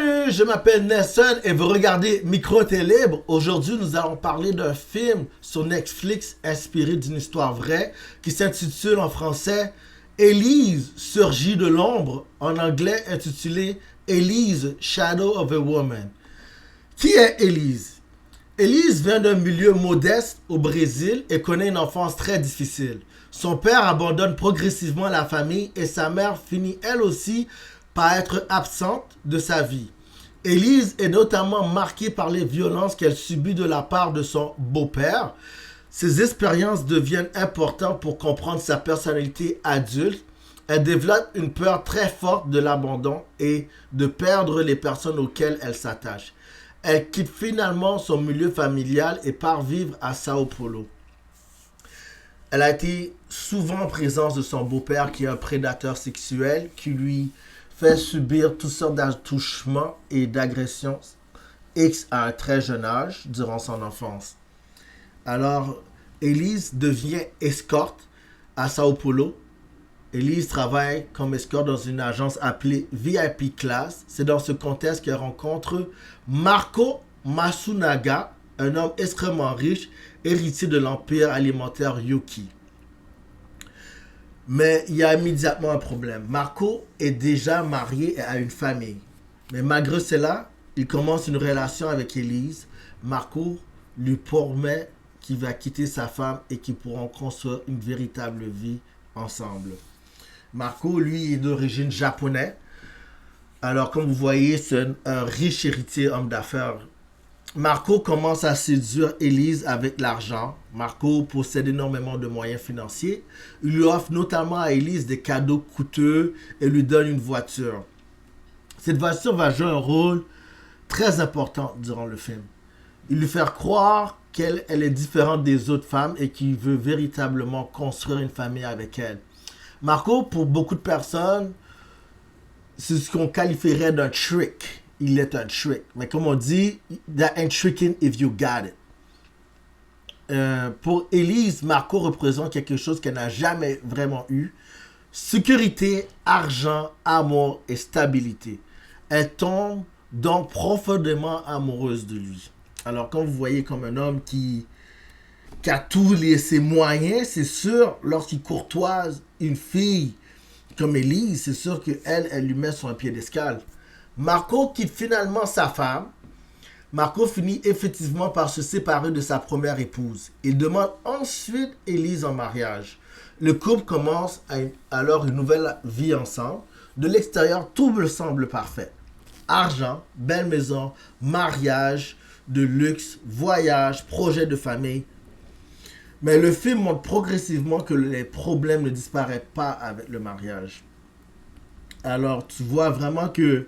Salut, je m'appelle Nelson et vous regardez Micro Libre. Aujourd'hui, nous allons parler d'un film sur Netflix inspiré d'une histoire vraie qui s'intitule en français Élise surgit de l'ombre, en anglais intitulé Élise Shadow of a Woman. Qui est Élise? Élise vient d'un milieu modeste au Brésil et connaît une enfance très difficile. Son père abandonne progressivement la famille et sa mère finit elle aussi par être absente de sa vie. Élise est notamment marquée par les violences qu'elle subit de la part de son beau-père. Ces expériences deviennent importantes pour comprendre sa personnalité adulte. Elle développe une peur très forte de l'abandon et de perdre les personnes auxquelles elle s'attache. Elle quitte finalement son milieu familial et part vivre à Sao Paulo. Elle a été souvent en présence de son beau-père qui est un prédateur sexuel qui lui fait subir toutes sortes d'attouchements et d'agressions X à un très jeune âge durant son enfance. Alors, Élise devient escorte à Sao Paulo. Élise travaille comme escorte dans une agence appelée VIP Class. C'est dans ce contexte qu'elle rencontre Marco Matsunaga, un homme extrêmement riche, héritier de l'empire alimentaire Yoki. Mais il y a immédiatement un problème. Marco est déjà marié et a une famille. Mais malgré cela, il commence une relation avec Élise. Marco lui promet qu'il va quitter sa femme et qu'ils pourront construire une véritable vie ensemble. Marco, lui, est d'origine japonaise. Alors, comme vous voyez, c'est un riche héritier homme d'affaires. Marco commence à séduire Élise avec l'argent. Marco possède énormément de moyens financiers. Il lui offre notamment à Élise des cadeaux coûteux et lui donne une voiture. Cette voiture va jouer un rôle très important durant le film. Il lui fait croire qu'elle est différente des autres femmes et qu'il veut véritablement construire une famille avec elle. Marco, pour beaucoup de personnes, c'est ce qu'on qualifierait d'un trick. Il est un trick. Mais comme on dit, that ain't tricking if you got it. Pour Élise, Marco représente quelque chose qu'elle n'a jamais vraiment eu. Sécurité, argent, amour et stabilité. Elle tombe donc profondément amoureuse de lui. Alors, quand vous voyez comme un homme qui a tous ses moyens, c'est sûr, lorsqu'il courtoise une fille comme Élise, c'est sûr qu'elle lui met sur un piédestal. Marco quitte finalement sa femme. Marco finit effectivement par se séparer de sa première épouse. Il demande ensuite Élise en mariage. Le couple commence alors une nouvelle vie ensemble. De l'extérieur, tout me semble parfait. Argent, belle maison, mariage de luxe, voyage, projet de famille. Mais le film montre progressivement que les problèmes ne disparaissent pas avec le mariage. Alors, tu vois vraiment que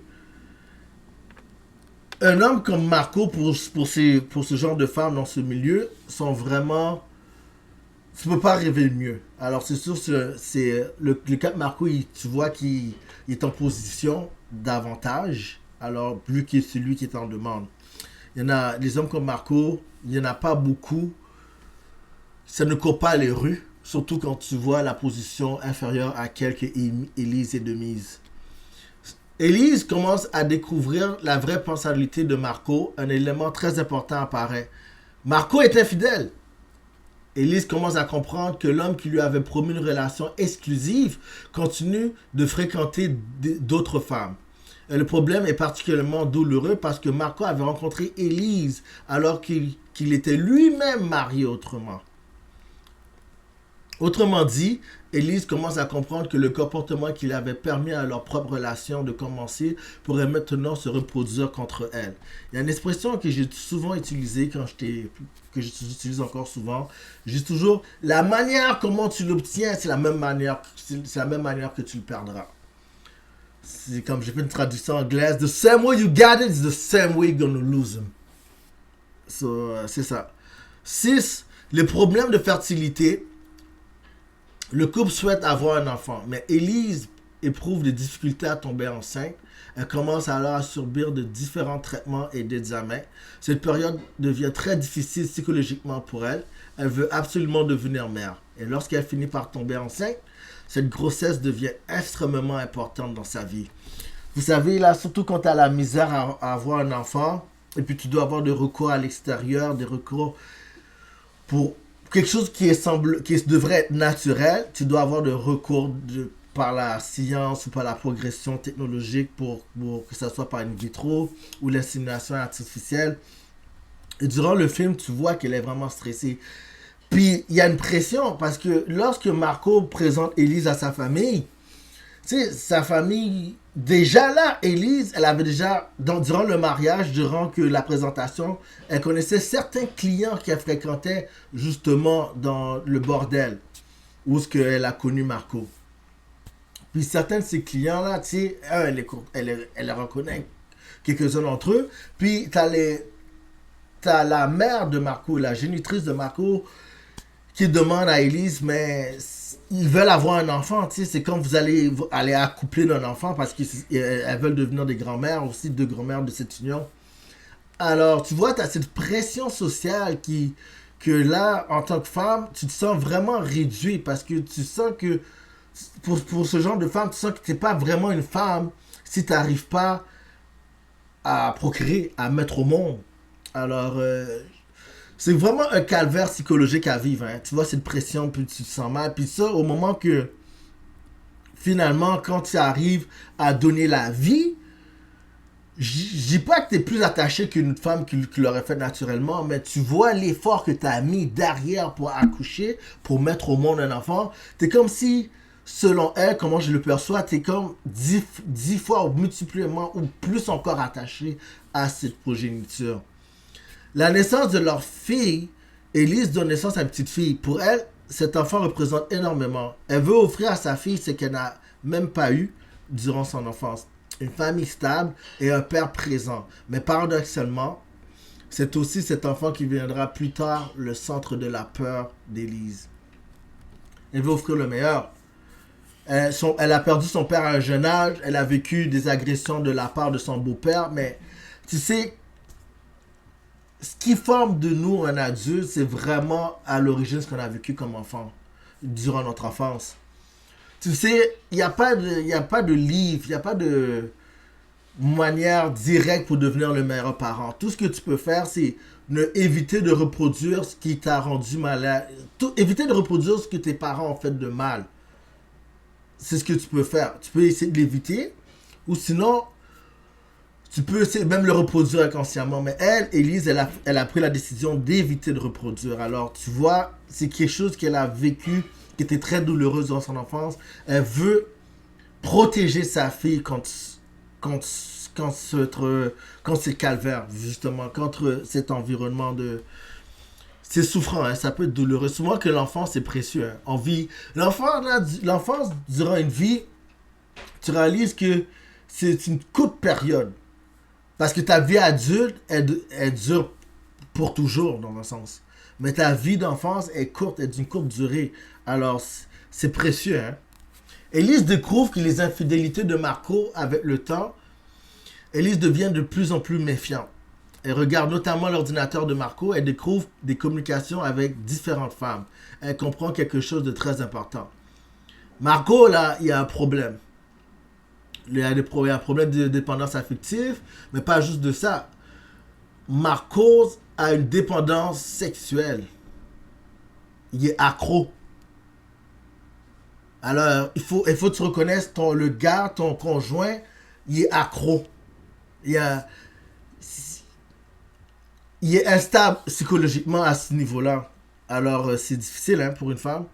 un homme comme Marco, pour ce genre de femmes dans ce milieu, sont vraiment... Tu ne peux pas rêver mieux. Alors, c'est sûr, le cas de Marco, tu vois qu'il est en position d'avantage, alors plus que celui qui est en demande. Il y en a des hommes comme Marco, il n'y en a pas beaucoup. Ça ne court pas les rues, surtout quand tu vois la position inférieure à quelques Élise est de mise. Élise commence à découvrir la vraie personnalité de Marco. Un élément très important apparaît. Marco est infidèle. Élise commence à comprendre que l'homme qui lui avait promis une relation exclusive continue de fréquenter d'autres femmes. Et le problème est particulièrement douloureux parce que Marco avait rencontré Élise alors qu'il était lui-même marié autrement. Autrement dit, Élise commence à comprendre que le comportement qui avait permis à leur propre relation de commencer pourrait maintenant se reproduire contre elle. Il y a une expression que j'ai souvent utilisée que j'utilise encore souvent. Je dis toujours, la manière comment tu l'obtiens, c'est la même manière que tu le perdras. C'est comme j'ai fait une traduction anglaise. The same way you got it is the same way you're gonna lose them. C'est ça. 6. Les problèmes de fertilité. Le couple souhaite avoir un enfant, mais Élise éprouve des difficultés à tomber enceinte. Elle commence alors à subir de différents traitements et d'examens. Cette période devient très difficile psychologiquement pour elle. Elle veut absolument devenir mère. Et lorsqu'elle finit par tomber enceinte, cette grossesse devient extrêmement importante dans sa vie. Vous savez, là, surtout quand tu as la misère à avoir un enfant, et puis tu dois avoir des recours à l'extérieur, des recours pour quelque chose qui devrait être naturel, tu dois avoir des recours par la science ou par la progression technologique pour que ça soit par in vitro ou l'insémination artificielle. Et durant le film, tu vois qu'elle est vraiment stressée. Puis il y a une pression parce que lorsque Marco présente Élise à sa famille, tu sais, sa famille, déjà là, Élise, elle avait déjà, durant le mariage, durant que la présentation, elle connaissait certains clients qu'elle fréquentait justement dans le bordel, où est-ce qu'elle a connu Marco. Puis certains de ces clients-là, tu sais, elle reconnaît quelques-uns d'entre eux. Puis t'as la mère de Marco, la génitrice de Marco, qui demande à Élise, mais ils veulent avoir un enfant, tu sais, c'est comme vous allez aller accoupler d'un enfant parce qu'elles veulent devenir des grands-mères, aussi deux grands-mères de cette union. Alors, tu vois, tu as cette pression sociale que là, en tant que femme, tu te sens vraiment réduit parce que tu sens que pour ce genre de femme, tu sens que tu n'es pas vraiment une femme si tu n'arrives pas à procréer, à mettre au monde. Alors, c'est vraiment un calvaire psychologique à vivre. Hein. Tu vois cette pression, puis tu te sens mal. Puis ça, au moment que, finalement, quand tu arrives à donner la vie, je dis pas que tu es plus attaché qu'une femme qui l'aurait fait naturellement, mais tu vois l'effort que tu as mis derrière pour accoucher, pour mettre au monde un enfant. Tu es comme si, selon elle, comment je le perçois, tu es comme 10 fois ou multipliément ou plus encore attaché à cette progéniture. La naissance de leur fille, Élise donne naissance à une petite fille. Pour elle, cet enfant représente énormément. Elle veut offrir à sa fille ce qu'elle n'a même pas eu durant son enfance. Une famille stable et un père présent. Mais paradoxalement, c'est aussi cet enfant qui viendra plus tard le centre de la peur d'Élise. Elle veut offrir le meilleur. Elle a perdu son père à un jeune âge. Elle a vécu des agressions de la part de son beau-père. Mais tu sais, ce qui forme de nous un adulte, c'est vraiment à l'origine ce qu'on a vécu comme enfant, durant notre enfance. Tu sais, il n'y a pas de livre, il n'y a pas de manière directe pour devenir le meilleur parent. Tout ce que tu peux faire, c'est éviter de reproduire ce qui t'a rendu malade. Éviter de reproduire ce que tes parents ont fait de mal. C'est ce que tu peux faire. Tu peux essayer de l'éviter, ou sinon, tu peux essayer même le reproduire inconsciemment. Mais elle, Élise, elle a pris la décision d'éviter de reproduire. Alors, tu vois, c'est quelque chose qu'elle a vécu, qui était très douloureuse dans son enfance. Elle veut protéger sa fille contre ces calvaires, justement, contre cet environnement de... C'est souffrant, hein, ça peut être douloureux. Souvent que l'enfant, c'est précieux. Hein. L'enfance, durant une vie, tu réalises que c'est une courte période. Parce que ta vie adulte, elle dure pour toujours, dans un sens. Mais ta vie d'enfance est courte, est d'une courte durée. Alors, c'est précieux. Hein? Élise découvre que les infidélités de Marco, avec le temps, Élise devient de plus en plus méfiante. Elle regarde notamment l'ordinateur de Marco. Elle découvre des communications avec différentes femmes. Elle comprend quelque chose de très important. Marco, là, il y a un problème. Il y a un problème de dépendance affective, mais pas juste de ça. Marco a une dépendance sexuelle. Il est accro. Alors, il faut que tu reconnaisses le gars, ton conjoint, il est accro. Il est instable psychologiquement à ce niveau-là. Alors, c'est difficile hein, pour une femme.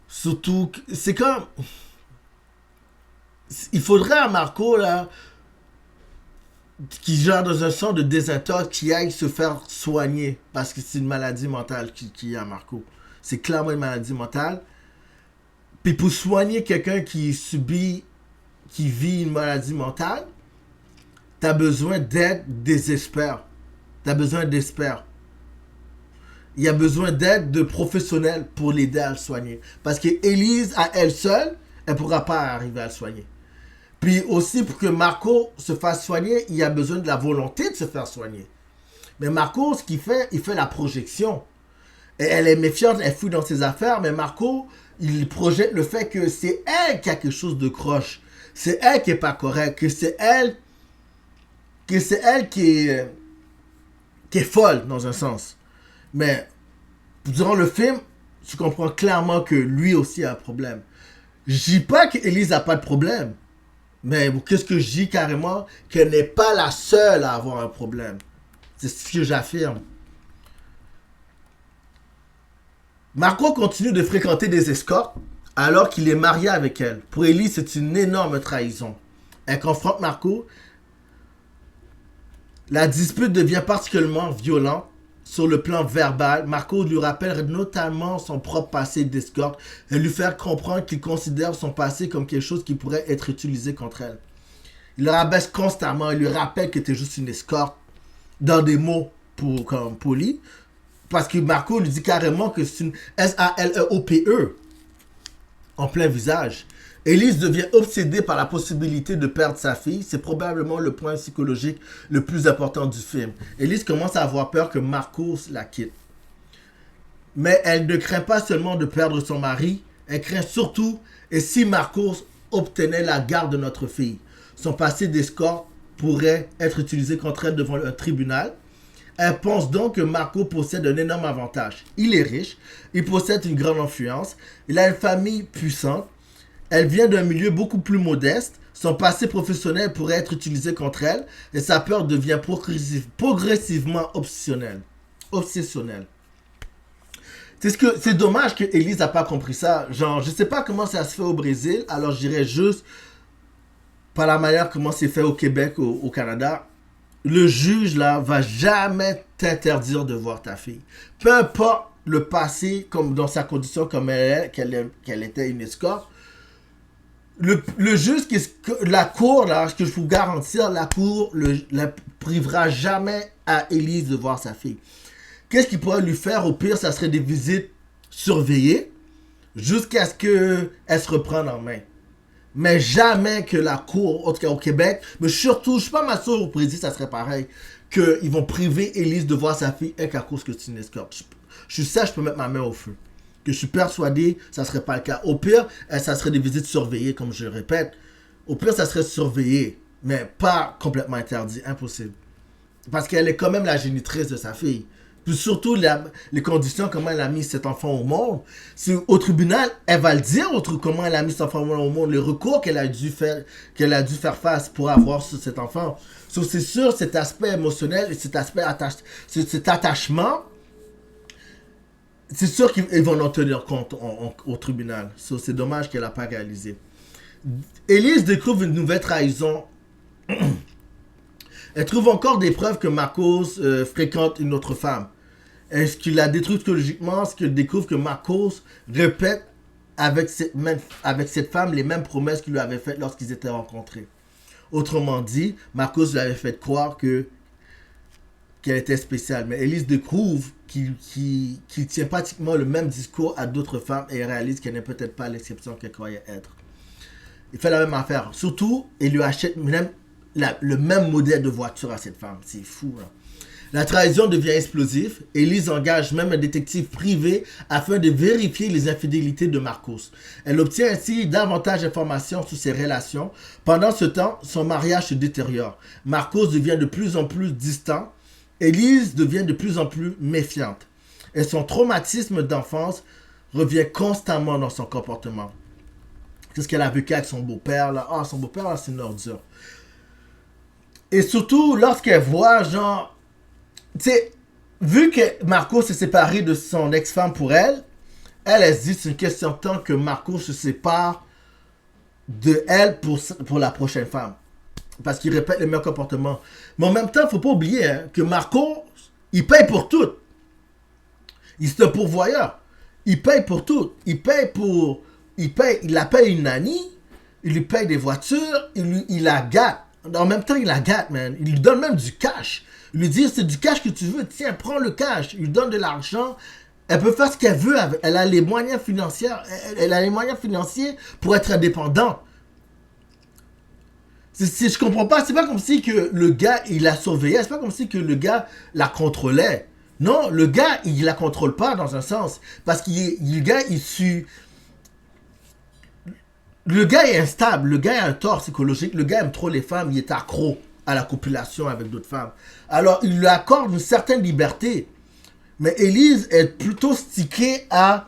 Surtout, c'est comme... Il faudrait à Marco, là, qui genre dans un centre de désintox, qui aille se faire soigner. Parce que c'est une maladie mentale qui a Marco. C'est clairement une maladie mentale. Puis pour soigner quelqu'un qui vit une maladie mentale, t'as besoin d'aide des experts. T'as besoin d'experts. Il y a besoin d'aide de professionnels pour l'aider à le soigner. Parce que Élise, à elle seule, elle ne pourra pas arriver à le soigner. Puis aussi, pour que Marco se fasse soigner, il y a besoin de la volonté de se faire soigner. Mais Marco, ce qu'il fait, il fait la projection. Et elle est méfiante, elle fouille dans ses affaires, mais Marco, il projette le fait que c'est elle qui a quelque chose de croche. c'est elle qui est pas correcte, que c'est elle qui est folle dans un sens. Mais durant le film, tu comprends clairement que lui aussi a un problème. Je dis pas qu'Élise a pas de problème, mais qu'est-ce que je dis carrément? Qu'elle n'est pas la seule à avoir un problème. C'est ce que j'affirme. Marco continue de fréquenter des escortes alors qu'il est marié avec elle. Pour Élise, c'est une énorme trahison. Elle confronte Marco. La dispute devient particulièrement violente sur le plan verbal. Marco lui rappelle notamment son propre passé d'escorte et lui fait comprendre qu'il considère son passé comme quelque chose qui pourrait être utilisé contre elle. Il le rabaisse constamment. Il lui rappelle que tu es juste une escorte dans des mots comme polis. Parce que Marco lui dit carrément que c'est une S-A-L-E-O-P-E en plein visage. Élise devient obsédée par la possibilité de perdre sa fille. C'est probablement le point psychologique le plus important du film. Élise commence à avoir peur que Marcos la quitte. Mais elle ne craint pas seulement de perdre son mari, elle craint surtout, et si Marcos obtenait la garde de notre fille, son passé d'escorte pourrait être utilisé contre elle devant un tribunal. Elle pense donc que Marco possède un énorme avantage. Il est riche, il possède une grande influence, il a une famille puissante, elle vient d'un milieu beaucoup plus modeste, son passé professionnel pourrait être utilisé contre elle, et sa peur devient progressivement obsessionnelle. C'est dommage que Élise n'a pas compris ça. Genre, je sais pas comment ça se fait au Brésil, alors je dirais juste, par la manière comment c'est fait au Québec, au Canada, le juge là va jamais t'interdire de voir ta fille. Peu importe le passé, comme dans sa condition, comme qu'elle était une escorte, le juge, la cour, là, ce que je peux vous garantir, la cour ne privera jamais à Élise de voir sa fille. Qu'est-ce qu'il pourrait lui faire? Au pire, ça serait des visites surveillées jusqu'à ce qu'elle se reprenne en main. Mais jamais que la cour, en tout cas au Québec, mais surtout, je suis pas mal sûr au Brésil, ça serait pareil, qu'ils vont priver Élise de voir sa fille qu'à cause que c'est une escorte. Je suis sûr, je peux mettre ma main au feu. Que je suis persuadé, ça serait pas le cas. Au pire, ça serait des visites surveillées, comme je le répète. Au pire, ça serait surveillé, mais pas complètement interdit, impossible. Parce qu'elle est quand même la génitrice de sa fille. Puis surtout, les conditions, comment elle a mis cet enfant au monde. Au tribunal, elle va le dire comment elle a mis cet enfant au monde, le recours qu'elle a dû faire face pour avoir sur cet enfant. So, c'est sûr, cet aspect émotionnel et cet aspect cet attachement, c'est sûr qu'ils vont en tenir compte au tribunal. So, c'est dommage qu'elle n'a pas réalisé. Élise découvre une nouvelle trahison. Elle trouve encore des preuves que Marcos fréquente une autre femme. Est-ce qu'il la détruit psychologiquement? Est-ce qu'il découvre que Marcos répète avec cette femme les mêmes promesses qu'il lui avait faites lorsqu'ils étaient rencontrés? Autrement dit, Marcos lui avait fait croire qu'elle était spéciale. Mais Élise découvre qu'il tient pratiquement le même discours à d'autres femmes et réalise qu'elle n'est peut-être pas l'exception qu'elle croyait être. Il fait la même affaire. Surtout, il lui achète le même modèle de voiture à cette femme. C'est fou, là. La trahison devient explosive. Élise engage même un détective privé afin de vérifier les infidélités de Marcos. Elle obtient ainsi davantage d'informations sur ses relations. Pendant ce temps, son mariage se détériore. Marcos devient de plus en plus distant. Élise devient de plus en plus méfiante. Et son traumatisme d'enfance revient constamment dans son comportement. C'est ce qu'elle a vécu avec son beau-père, là. Ah, son beau-père, là, c'est une ordure. Et surtout, lorsqu'elle voit, genre... Tu sais, vu que Marco s'est séparé de son ex-femme pour elle, elle se dit c'est une question de temps que Marco se sépare de elle pour la prochaine femme. Parce qu'il répète les mêmes comportements. Mais en même temps, il ne faut pas oublier que Marco, il paye pour tout. C'est un pourvoyeur. Il paye pour tout. Il la paye une nanny, il lui paye des voitures, il la gâte. En même temps, il la gâte, man. Il lui donne même du cash. Il lui dit, c'est du cash que tu veux, tiens, prends le cash. Il lui donne de l'argent. Elle peut faire ce qu'elle veut. Elle a les moyens financiers. Elle a les moyens financiers pour être indépendante. Je comprends pas. C'est pas comme si que le gars, il la surveillait. C'est pas comme si que le gars la contrôlait. Non, le gars, il la contrôle pas dans un sens. Parce que le gars, Le gars est instable, le gars a un tort psychologique, le gars aime trop les femmes, il est accro à la copulation avec d'autres femmes. Alors, il lui accorde une certaine liberté. Mais Élise est plutôt stickée à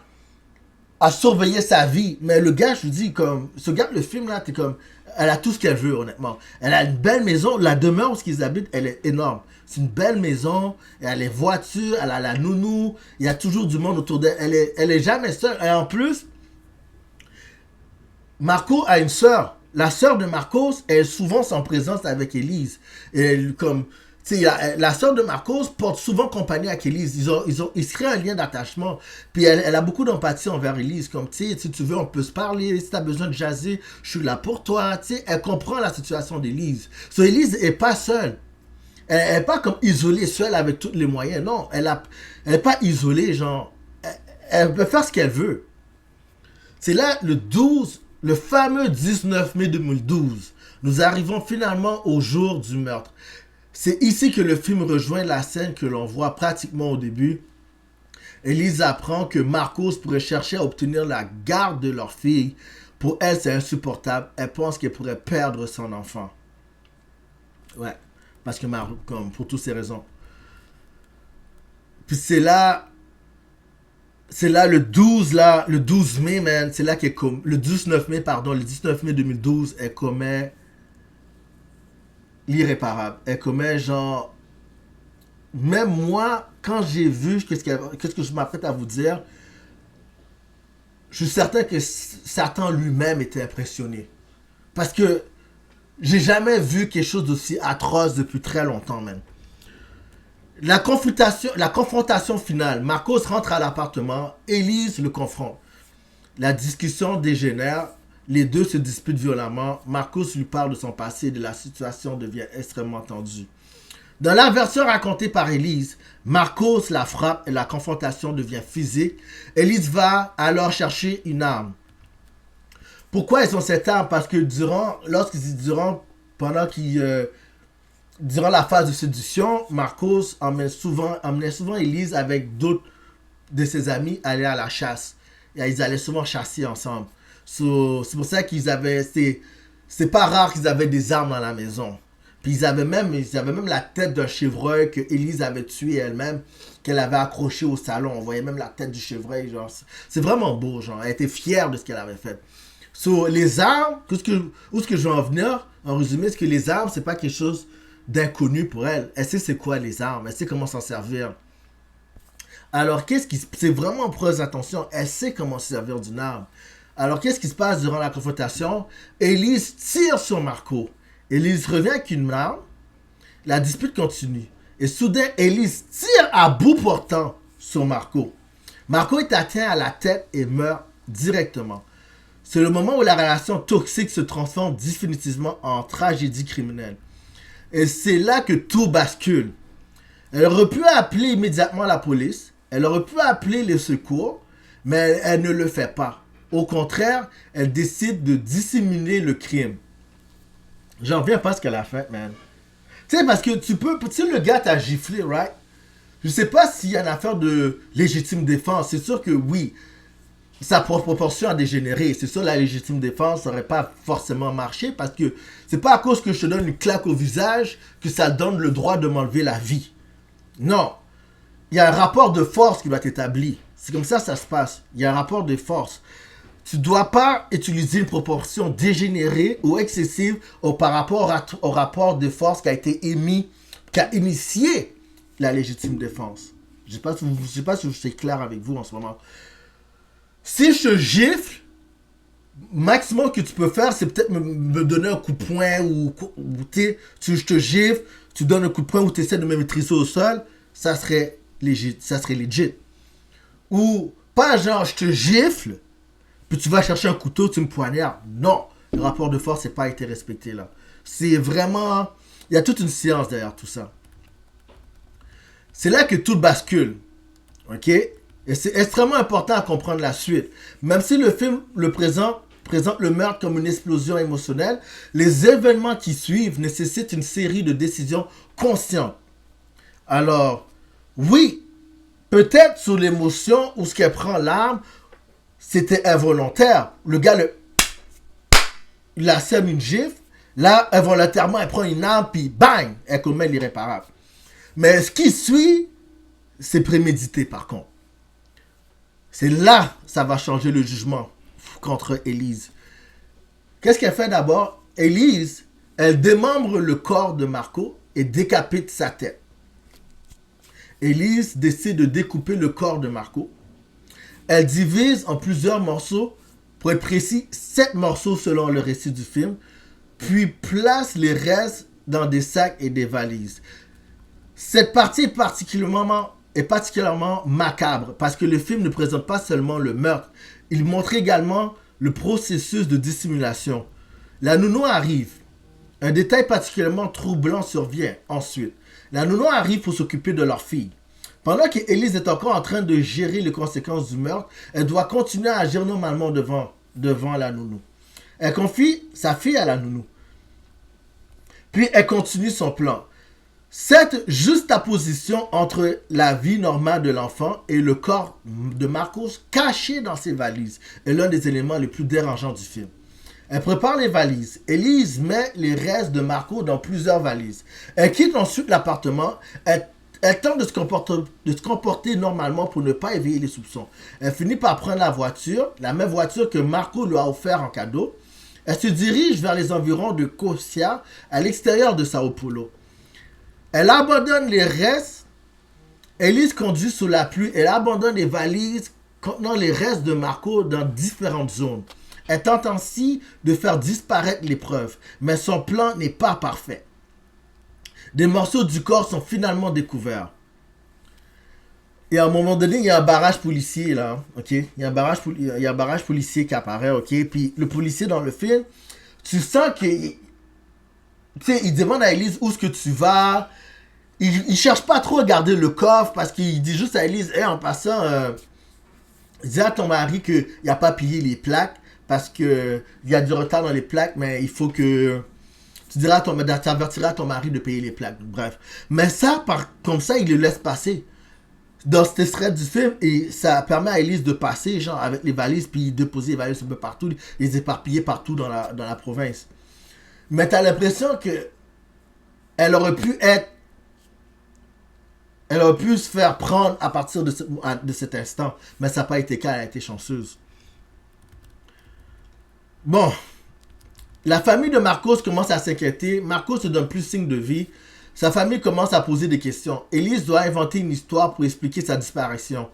surveiller sa vie. Mais le gars, je vous dis, comme, ce gars, le film là, t'es comme, elle a tout ce qu'elle veut, honnêtement. Elle a une belle maison, la demeure où ils habitent, elle est énorme. C'est une belle maison, elle a les voitures, elle a la nounou, il y a toujours du monde autour d'elle. Elle est jamais seule. Et en plus, Marco a une sœur. La sœur de Marcos est souvent en présence avec Élise. Et comme, tu sais, la sœur de Marcos porte souvent compagnie avec Élise. Ils se créent un lien d'attachement. Puis elle a beaucoup d'empathie envers Élise. Comme, tu sais, si tu veux, on peut se parler. Si tu as besoin de jaser, je suis là pour toi. Tu sais, elle comprend la situation d'Élise. So, Élise est pas seule. Elle n'est pas comme isolée, seule avec tous les moyens. Non, elle est pas isolée, genre. Elle peut faire ce qu'elle veut. C'est là, le fameux 19 mai 2012. Nous arrivons finalement au jour du meurtre. C'est ici que le film rejoint la scène que l'on voit pratiquement au début. Élise apprend que Marcos pourrait chercher à obtenir la garde de leur fille. Pour elle, c'est insupportable. Elle pense qu'elle pourrait perdre son enfant. Ouais. Parce que, comme pour toutes ces raisons. Puis c'est là le 12 mai, man, c'est là qu'elle commet, le 19 mai, pardon, le 19 mai 2012, elle commet l'irréparable. Elle commet genre, même moi, quand j'ai vu qu'est-ce que je m'apprête à vous dire, je suis certain que Satan lui-même était impressionné. Parce que j'ai jamais vu quelque chose d'aussi atroce depuis très longtemps, man. La confrontation finale. Marcos rentre à l'appartement. Élise le confronte. La discussion dégénère. Les deux se disputent violemment. Marcos lui parle de son passé et la situation devient extrêmement tendue. Dans la version racontée par Élise, Marcos la frappe et la confrontation devient physique. Élise va alors chercher une arme. Pourquoi ils ont cette arme? Parce que durant la phase de séduction, Marcos emmenait souvent Élise avec d'autres de ses amis aller à la chasse. Et ils allaient souvent chasser ensemble. So, c'est pour ça c'est pas rare qu'ils avaient des armes dans la maison. Puis ils avaient même la tête d'un chevreuil que Élise avait tué elle-même, qu'elle avait accroché au salon. On voyait même la tête du chevreuil. Genre, c'est vraiment beau, genre. Elle était fière de ce qu'elle avait fait. So, les armes, où est-ce que je veux en venir, en résumé, c'est que les armes, c'est pas quelque chose d'inconnu pour elle. Elle sait c'est quoi les armes, elle sait comment s'en servir. Alors, c'est vraiment preuve attention, elle sait comment se servir d'une arme. Alors, qu'est-ce qui se passe durant la confrontation? Élise tire sur Marco. Élise revient avec une arme. La dispute continue. Et soudain, Élise tire à bout portant sur Marco. Marco est atteint à la tête et meurt directement. C'est le moment où la relation toxique se transforme définitivement en tragédie criminelle. Et c'est là que tout bascule. Elle aurait pu appeler immédiatement la police. Elle aurait pu appeler les secours. Mais elle ne le fait pas. Au contraire, elle décide de disséminer le crime. J'en reviens pas à ce qu'elle a fait, man. Tu sais, parce que tu sais, le gars t'a giflé, right? Je sais pas s'il y a une affaire de légitime défense. C'est sûr que oui. Sa proportion a dégénéré. C'est sûr, la légitime défense n'aurait pas forcément marché parce que c'est pas à cause que je te donne une claque au visage que ça donne le droit de m'enlever la vie. Non. Il y a un rapport de force qui va être établi. C'est comme ça que ça se passe. Il y a un rapport de force. Tu ne dois pas utiliser une proportion dégénérée ou excessive par rapport au rapport de force qui a été émis, qui a initié la légitime défense. Je ne sais pas si je suis clair avec vous en ce moment. Si je te gifle, maximum que tu peux faire, c'est peut-être me donner un coup de poing ou je te gifle, tu donnes un coup de poing ou tu essaies de me maîtriser au sol, ça serait legit. Ou pas genre je te gifle, puis tu vas chercher un couteau, tu me poignardes. Non, le rapport de force n'a pas été respecté là. C'est vraiment... Il y a toute une science derrière tout ça. C'est là que tout bascule. Ok? Et c'est extrêmement important à comprendre la suite. Même si le film présente le meurtre comme une explosion émotionnelle, les événements qui suivent nécessitent une série de décisions conscientes. Alors, oui, peut-être sous l'émotion ou ce qu'elle prend l'arme, c'était involontaire. Le gars il la sème une gifle. Là, involontairement, elle prend une arme, puis bang, elle commet l'irréparable. Mais ce qui suit, c'est prémédité par contre. C'est là que ça va changer le jugement contre Élise. Qu'est-ce qu'elle fait d'abord? Élise, elle démembre le corps de Marco et décapite sa tête. Élise décide de découper le corps de Marco. Elle divise en plusieurs morceaux, pour être précis, 7 morceaux selon le récit du film, puis place les restes dans des sacs et des valises. Cette partie est particulièrement macabre parce que le film ne présente pas seulement le meurtre, il montre également le processus de dissimulation. La nounou arrive. Un détail particulièrement troublant survient ensuite. La nounou arrive pour s'occuper de leur fille. Pendant qu'Élise est encore en train de gérer les conséquences du meurtre, elle doit continuer à agir normalement devant la nounou. Elle confie sa fille à la nounou. Puis elle continue son plan. Cette juxtaposition entre la vie normale de l'enfant et le corps de Marcos caché dans ses valises est l'un des éléments les plus dérangeants du film. Elle prépare les valises. Élise met les restes de Marco dans plusieurs valises. Elle quitte ensuite l'appartement. Elle tente de se comporter normalement pour ne pas éveiller les soupçons. Elle finit par prendre la même voiture que Marco lui a offert en cadeau. Elle se dirige vers les environs de Cosia, à l'extérieur de Sao Paulo. Elle abandonne les restes. Élise conduit sous la pluie. Elle abandonne les valises contenant les restes de Marco dans différentes zones. Elle tente ainsi de faire disparaître les preuves, mais son plan n'est pas parfait. Des morceaux du corps sont finalement découverts. Et à un moment donné, il y a un barrage policier là, ok? Il y a un barrage policier qui apparaît, ok? Puis le policier dans le film, tu sens que, tu sais, il demande à Élise où est-ce que tu vas. Il cherche pas trop à garder le coffre parce qu'il dit juste à Élise, hey, en passant, dis à ton mari qu'il n'a pas payé les plaques parce que il y a du retard dans les plaques, mais il faut que tu avertiras ton mari de payer les plaques. Bref, mais ça, comme ça, il le laisse passer. Dans cet extrait du film, et ça permet à Élise de passer, genre, avec les valises, puis déposer les valises un peu partout, les éparpiller partout dans la province. Mais t'as l'impression que elle aurait pu se faire prendre à partir de cet instant, mais ça n'a pas été le cas, elle a été chanceuse. Bon, la famille de Marcos commence à s'inquiéter, Marcos ne donne plus signe de vie. Sa famille commence à poser des questions. Élise doit inventer une histoire pour expliquer sa disparition.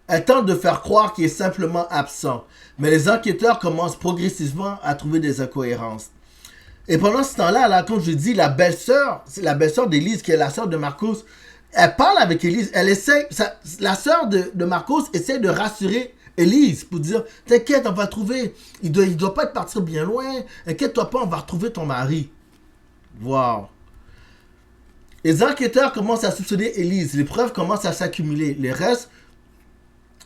Elle tente de faire croire qu'il est simplement absent, mais les enquêteurs commencent progressivement à trouver des incohérences. Et pendant ce temps-là, là, comme je dis, la belle-sœur d'Élise, qui est la sœur de Marcos, elle parle avec Élise. La sœur de Marcos essaie de rassurer Élise pour dire, t'inquiète, on va trouver. Il doit pas être parti bien loin. Inquiète-toi pas, on va retrouver ton mari. Wow. Les enquêteurs commencent à soupçonner Élise. Les preuves commencent à s'accumuler. Les restes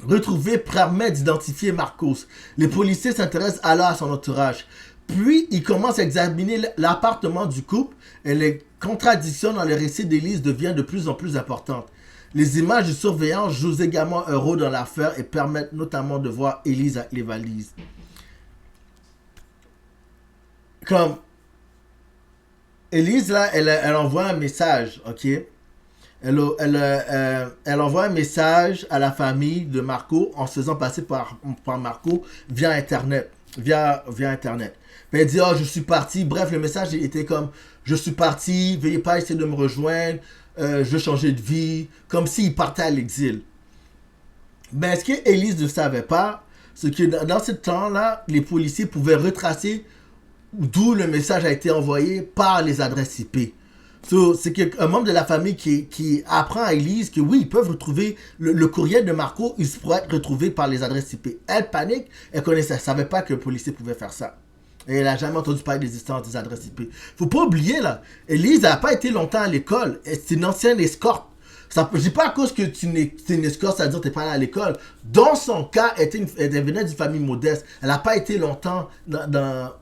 retrouvés permettent d'identifier Marcos. Les policiers s'intéressent alors à son entourage. Puis, ils commencent à examiner l'appartement du couple et les contradictions dans les récits d'Élise deviennent de plus en plus importantes. Les images de surveillance jouent également un rôle dans l'affaire et permettent notamment de voir Élise avec les valises. Comme Élise, là, elle envoie un message, ok? Elle envoie un message à la famille de Marco en se faisant passer par Marco via Internet. Via Internet. Puis elle dit, oh, je suis parti. Bref, le message était comme, je suis parti, veuillez pas essayer de me rejoindre, je veux changer de vie, comme s'il partait à l'exil. Mais ce que Élise ne savait pas, c'est que dans ce temps-là, les policiers pouvaient retracer d'où le message a été envoyé par les adresses IP. C'est qu'un membre de la famille qui apprend à Élise que oui, ils peuvent retrouver le courriel de Marco, il pourrait être retrouvé par les adresses IP. Elle panique, elle savait pas que le policier pouvait faire ça. Et elle n'a jamais entendu parler des histoires des adresses IP. Faut pas oublier, là, Élise n'a pas été longtemps à l'école. C'est une ancienne escorte. Je dis pas à cause que tu es une escorte, ça veut dire que tu n'es pas allé à l'école. Dans son cas, elle venait d'une famille modeste. Elle n'a pas été longtemps dans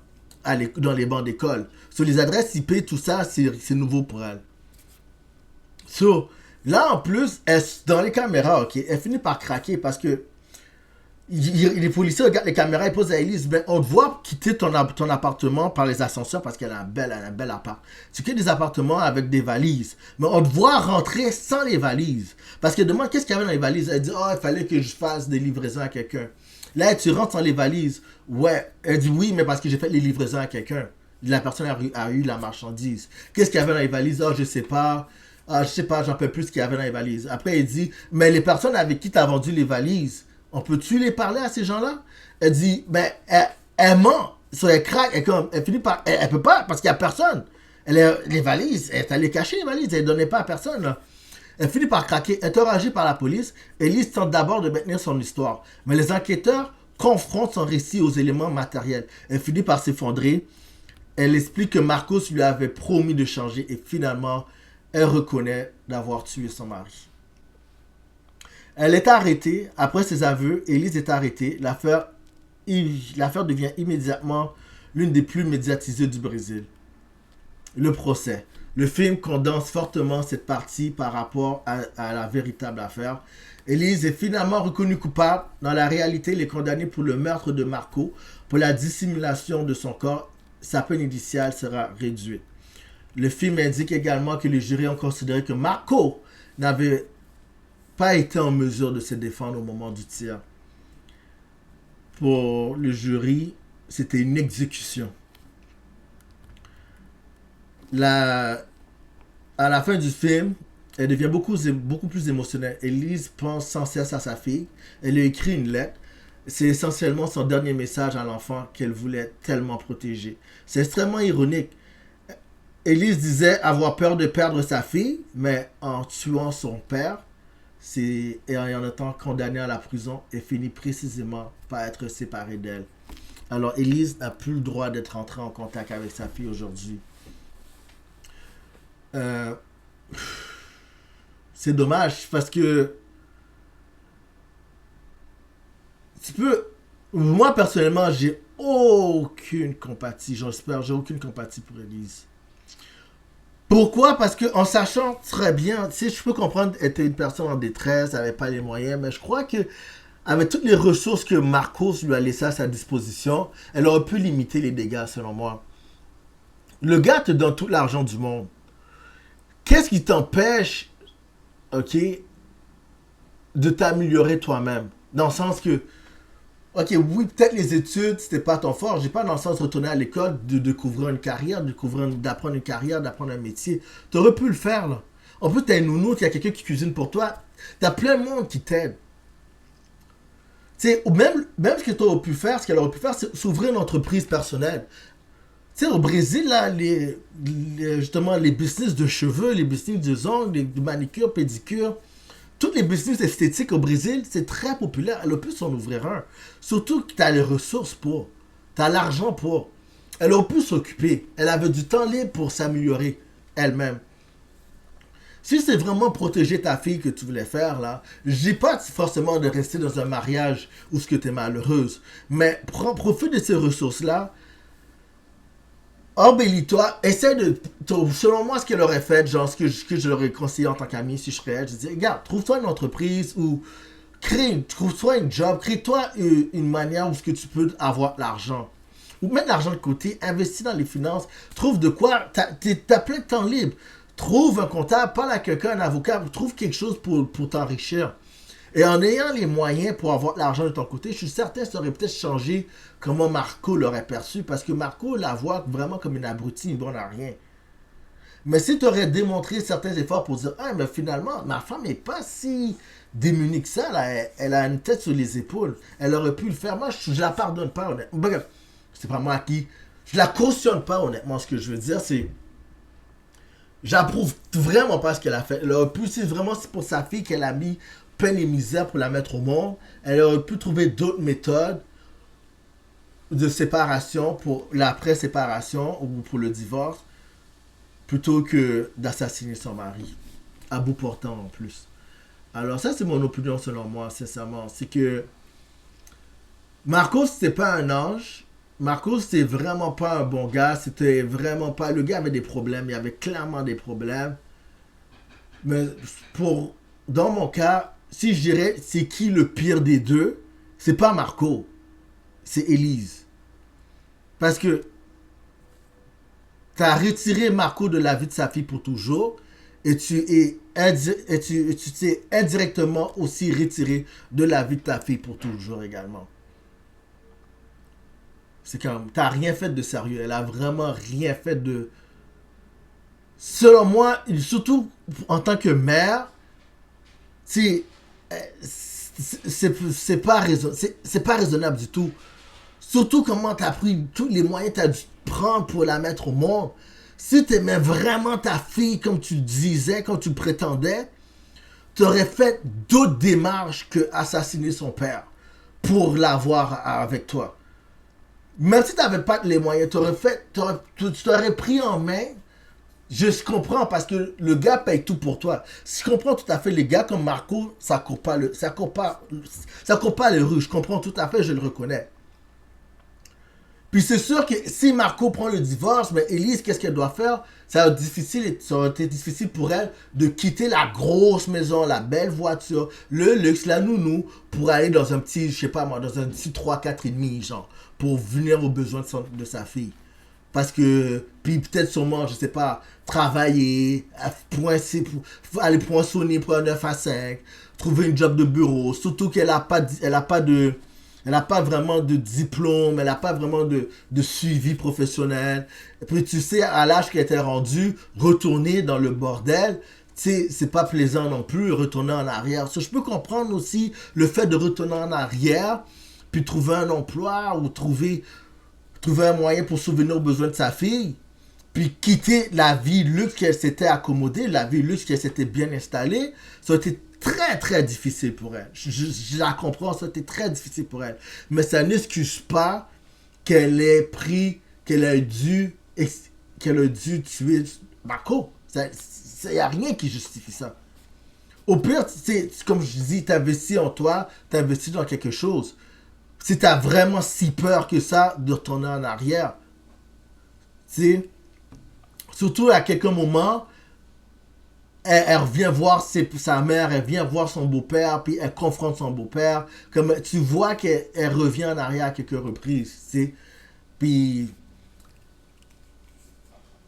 les bancs d'école. Sur les adresses IP, tout ça, c'est nouveau pour elle. Là, en plus, dans les caméras, ok, elle finit par craquer parce que Les policiers regardent les caméras et posent à Elise, ben, on te voit quitter ton appartement par les ascenseurs parce qu'elle a un bel appart. Tu quittes des appartements avec des valises, mais on te voit rentrer sans les valises. Parce qu'elle demande qu'est-ce qu'il y avait dans les valises. Elle dit, oh, il fallait que je fasse des livraisons à quelqu'un. Là, tu rentres sans les valises. Ouais, elle dit oui, mais parce que j'ai fait les livraisons à quelqu'un. La personne a eu la marchandise. Qu'est-ce qu'il y avait dans les valises? Oh, je sais pas. Ah, je sais pas, j'en peux plus ce qu'il y avait dans les valises. Après, elle dit, mais les personnes avec qui tu as vendu les valises, on peut-tu les parler à ces gens-là? Elle dit, ben, elle ment. Sur elle craque, elle finit par, elle peut pas, parce qu'il y a personne. Les valises, elle est allée cacher les valises, elle ne donnait pas à personne, là. Elle finit par craquer, interrogée par la police. Elise tente d'abord de maintenir son histoire. Mais les enquêteurs confrontent son récit aux éléments matériels. Elle finit par s'effondrer. Elle explique que Marcos lui avait promis de changer et finalement, elle reconnaît d'avoir tué son mari. Elle est arrêtée. Après ses aveux, Elise est arrêtée. L'affaire devient immédiatement l'une des plus médiatisées du Brésil. Le procès. Le film condense fortement cette partie par rapport à la véritable affaire. Elise est finalement reconnue coupable. Dans la réalité, elle est condamnée pour le meurtre de Marco, pour la dissimulation de son corps. Sa peine initiale sera réduite. Le film indique également que les jurys ont considéré que Marco n'avait pas été en mesure de se défendre au moment du tir. Pour le jury, c'était une exécution. À la fin du film, elle devient beaucoup plus émotionnelle. Elise pense sans cesse à sa fille. Elle lui écrit une lettre. C'est essentiellement son dernier message à l'enfant qu'elle voulait tellement protéger. C'est extrêmement ironique. Elise disait avoir peur de perdre sa fille, mais en tuant son père, et en étant condamnée à la prison, elle finit précisément par être séparée d'elle. Alors Elise n'a plus le droit d'être entrée en contact avec sa fille aujourd'hui. C'est dommage parce que moi personnellement j'ai aucune compatie, j'ai aucune compatie pour Elise. Pourquoi? Parce que en sachant très bien, tu sais, je peux comprendre, elle était une personne en détresse, elle n'avait pas les moyens, mais je crois que avec toutes les ressources que Marcos lui a laissées à sa disposition, elle aurait pu limiter les dégâts selon moi. Le gars te donne tout l'argent du monde. Qu'est-ce qui t'empêche, ok, de t'améliorer toi-même? Dans le sens que, ok, oui, peut-être les études, c'était pas ton fort. J'ai pas dans le sens de retourner à l'école, de découvrir une carrière, d'apprendre une carrière, d'apprendre un métier. T'aurais pu le faire, là. En plus, t'as une nounou, il y a quelqu'un qui cuisine pour toi. T'as plein de monde qui t'aide. Tu sais, même ce que t'aurais pu faire, ce qu'elle aurait pu faire, c'est s'ouvrir une entreprise personnelle. Tu sais, au Brésil, là, justement, les business de cheveux, les business de ongles, de manicure, pédicure, toutes les business esthétiques au Brésil, c'est très populaire. Elle a pu s'en ouvrir un. Surtout que tu as les ressources pour. Tu as l'argent pour. Elle a pu s'occuper. Elle avait du temps libre pour s'améliorer elle-même. Si c'est vraiment protéger ta fille que tu voulais faire, là, je dis pas forcément de rester dans un mariage où tu es malheureuse. Mais profite de ces ressources-là. Embellis-toi, essaie de. Selon moi, ce qu'elle aurait fait, genre ce que je l'aurais conseillé en tant qu'ami si je serais elle, je dis, regarde, trouve-toi une entreprise ou trouve-toi un job, crée-toi une manière où ce que tu peux avoir l'argent. Ou mettre l'argent de côté, investis dans les finances, trouve de quoi, t'as plein de temps libre. Trouve un comptable, parle à quelqu'un, un avocat, trouve quelque chose pour t'enrichir. Et en ayant les moyens pour avoir l'argent de ton côté, je suis certain que ça aurait peut-être changé comment Marco l'aurait perçu. Parce que Marco la voit vraiment comme une abrutie, une bonne à rien. Mais si tu aurais démontré certains efforts pour dire, ah, mais finalement, ma femme n'est pas si démunie que ça, là. Elle a une tête sur les épaules. Elle aurait pu le faire. Moi, je la pardonne pas, honnêtement. Bref, c'est pas moi qui. Je la cautionne pas, honnêtement. Ce que je veux dire, c'est. J'approuve vraiment pas ce qu'elle a fait. Elle aurait pu, si vraiment c'est pour sa fille qu'elle a mis peine et misère pour la mettre au monde, elle aurait pu trouver d'autres méthodes de séparation pour l'après-séparation ou pour le divorce plutôt que d'assassiner son mari, à bout portant en plus. Alors ça, c'est mon opinion selon moi, sincèrement. C'est que Marcos, c'était pas un ange. Marcos, c'était vraiment pas un bon gars. C'était vraiment pas... Le gars avait des problèmes. Il avait clairement des problèmes. Mais dans mon cas, si je dirais c'est qui le pire des deux, c'est pas Marco, c'est Élise. Parce que tu as retiré Marco de la vie de sa fille pour toujours et tu t'es indirectement aussi retiré de la vie de ta fille pour toujours également. C'est comme, t'as rien fait de sérieux. Elle a vraiment rien fait de... Selon moi, surtout en tant que mère, c'est c'est pas raisonnable du tout. Surtout comment t'as pris tous les moyens que t'as dû prendre pour la mettre au monde. Si t'aimais vraiment ta fille comme tu le disais, comme tu le prétendais, t'aurais fait d'autres démarches que assassiner son père pour l'avoir avec toi. Même si t'avais pas les moyens, tu t'aurais pris en main. Je comprends parce que le gars paye tout pour toi. Je comprends tout à fait les gars comme Marco, ça court pas les rues. Je comprends tout à fait, je le reconnais. Puis c'est sûr que si Marco prend le divorce, mais Élise, qu'est-ce qu'elle doit faire? Ça aurait été difficile pour elle de quitter la grosse maison, la belle voiture, le luxe, la nounou, pour aller dans un petit, je sais pas moi, dans un petit 3-4,5, genre, pour venir aux besoins de sa fille. Parce que, puis peut-être sûrement, je sais pas, travailler, aller poinçonner pour un 9 à 5, trouver une job de bureau, surtout qu'elle a pas, elle n'a pas vraiment de diplôme, elle n'a pas vraiment de suivi professionnel. Et puis tu sais, à l'âge qu'elle était rendue, retourner dans le bordel, tu sais, c'est pas plaisant non plus, retourner en arrière. So, je peux comprendre aussi le fait de retourner en arrière, puis trouver un emploi ou trouver un moyen pour souvenir aux besoins de sa fille, puis quitter la vie luxe qu'elle s'était accommodée, la vie luxe qu'elle s'était bien installée, ça a été très très difficile pour elle. Je la comprends, ça a été très difficile pour elle. Mais ça n'excuse pas qu'elle ait pris, qu'elle a dû tuer Marco. Il n'y a rien qui justifie ça. Au pire, comme je dis, t'investis en toi, t'investis dans quelque chose. Si t'as vraiment si peur que ça de retourner en arrière, tu sais, surtout à quelques moments, elle revient voir sa mère, elle vient voir son beau-père, puis elle confronte son beau-père. Comme tu vois qu'elle revient en arrière à quelques reprises, tu sais. Puis,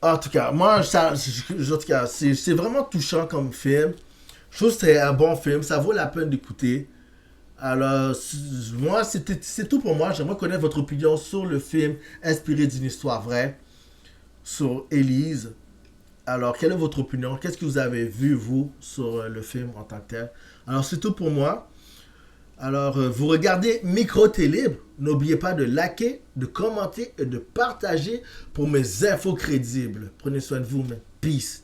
en tout cas, moi, en tout cas, c'est vraiment touchant comme film. Je trouve que c'est un bon film, ça vaut la peine d'écouter. Alors, moi, c'est tout pour moi. J'aimerais connaître votre opinion sur le film inspiré d'une histoire vraie, sur Élise. Alors, quelle est votre opinion? Qu'est-ce que vous avez vu, vous, sur le film en tant que tel? Alors, c'est tout pour moi. Alors, vous regardez Micro-T Libre. N'oubliez pas de liker, de commenter et de partager pour mes infos crédibles. Prenez soin de vous, mais peace.